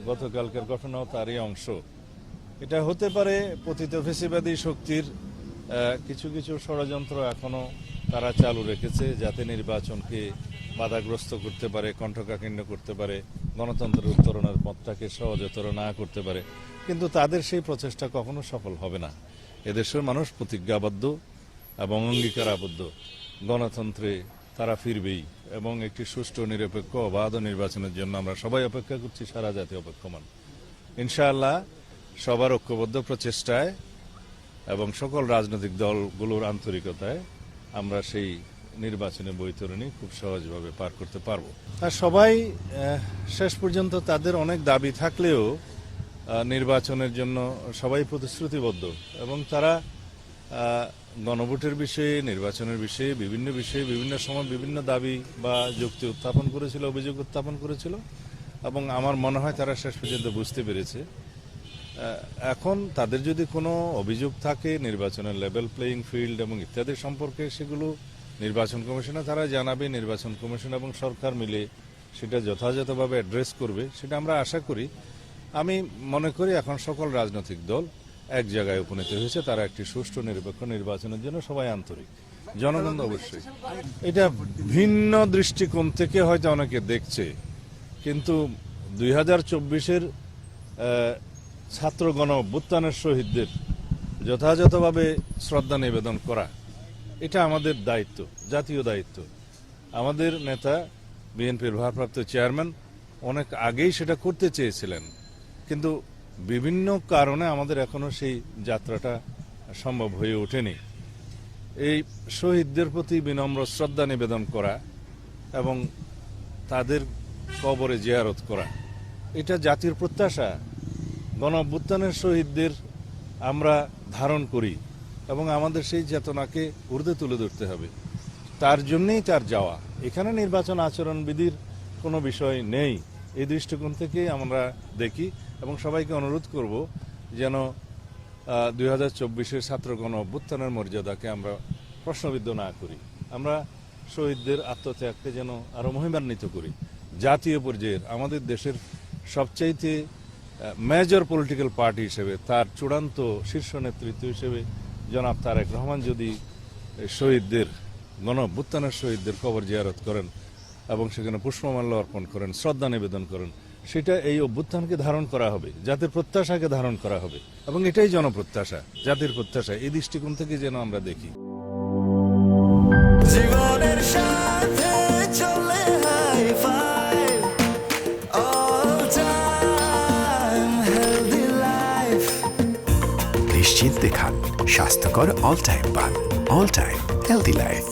গতকালকের ঘটনাও তারই অংশ। এটা হতে পারে পতিত ফ্যাসিবাদী শক্তির কিছু কিছু ষড়যন্ত্র এখনো তারা চালু রেখেছে, যাতে নির্বাচনকে বাধাগ্রস্ত করতে পারে, কণ্ঠকাঠিন্য করতে পারে, গণতন্ত্রের উত্তরণের পথটাকে সহজতর না করতে পারে। কিন্তু তাদের সেই প্রচেষ্টা কখনো সফল হবে না। এদেশের মানুষ প্রতিজ্ঞাবদ্ধ এবং অঙ্গীকারাবদ্ধ, গণতন্ত্রে তারা ফিরবেই এবং একটি সুষ্ঠু নিরপেক্ষ অবাধ নির্বাচনের জন্য আমরা সবাই অপেক্ষা করছি, সারা জাতি অপেক্ষমান। ইনশাআল্লাহ সবার ঐক্যবদ্ধ প্রচেষ্টায় এবং সকল রাজনৈতিক দলগুলোর আন্তরিকতায় আমরা সেই নির্বাচনী বৈতরণী খুব সহজভাবে পার করতে পারব। আর সবাই শেষ পর্যন্ত তাদের অনেক দাবি থাকলেও নির্বাচনের জন্য সবাই প্রতিশ্রুতিবদ্ধ এবং তারা গণভোটের বিষয়ে, নির্বাচনের বিষয়ে, বিভিন্ন সময় বিভিন্ন দাবি বা যুক্তি উত্থাপন করেছিল, অভিযোগ উত্থাপন করেছিল এবং আমার মনে হয় তারা শেষ পর্যন্ত বুঝতে পেরেছে এখন তাদের যদি কোনো অভিযোগ থাকে নির্বাচনের লেভেল প্লেয়িং ফিল্ড এবং ইত্যাদি সম্পর্কে, সেগুলো নির্বাচন কমিশনে তারা জানাবে। নির্বাচন কমিশন এবং সরকার মিলে সেটা যথাযথভাবে অ্যাড্রেস করবে, সেটা আমরা আশা করি। আমি মনে করি এখন সকল রাজনৈতিক দল এক জায়গায় উপনীত হয়েছে, তারা একটি সুষ্ঠু নিরপেক্ষ নির্বাচনের জন্য সবাই আন্তরিক। জনগণ অবশ্যই এটা ভিন্ন দৃষ্টিকোণ থেকে হয়তো অনেকে দেখছে, কিন্তু 2024-এর ছাত্র গণ অভ্যুত্থানের শহীদদের যথাযথভাবে শ্রদ্ধা নিবেদন করা এটা আমাদের দায়িত্ব, জাতীয় দায়িত্ব। আমাদের নেতা বিএনপির ভারপ্রাপ্ত চেয়ারম্যান অনেক আগেই সেটা করতে চেয়েছিলেন, কিন্তু বিভিন্ন কারণে আমাদের এখনো সেই যাত্রাটা সম্ভব হয়ে ওঠেনি। এই শহীদদের প্রতি বিনম্র শ্রদ্ধা নিবেদন করা এবং তাদের কবরে জিয়ারত করা এটা জাতির প্রত্যাশা। গণ অভ্যুত্থানের শহীদদের আমরা ধারণ করি এবং আমাদের সেই চেতনাকে ঊর্ধ্বে তুলে ধরতে হবে। তার জন্যই তার যাওয়া। এখানে নির্বাচন আচরণবিধির কোনো বিষয় নেই, এই দৃষ্টিকোণ থেকে আমরা দেখি এবং সবাইকে অনুরোধ করব যেন 2024-এর ছাত্র গণ অভ্যুত্থানের মর্যাদাকে আমরা প্রশ্নবিদ্ধ না করি। আমরা শহীদদের আত্মত্যাগকে যেন আরো মহিমান্বিত করি। জাতীয় পর্যায়ের আমাদের দেশের সবচাইতে মেজর পলিটিক্যাল পার্টি হিসেবে, তার চূড়ান্ত শীর্ষ নেতৃত্ব হিসেবে জনাব তারেক রহমান যদি শহীদদের, গণ অভ্যুত্থানের শহীদদের কবর জিয়ারত করেন এবং সেখানে পুষ্পমাল্য অর্পণ করেন, শ্রদ্ধা নিবেদন করেন, সেটা এই অভ্যুত্থানকে ধারণ করা হবে, জাতির প্রত্যাশাকে ধারণ করা হবে এবং এটাই জনপ্রত্যাশা, জাতির প্রত্যাশা। এই দৃষ্টিকোণ থেকে যেন আমরা দেখি। জীবনের সাথে চলে নিশ্চিন্তে খান, স্বাস্থ্যকর অল টাইম পান। All time healthy life.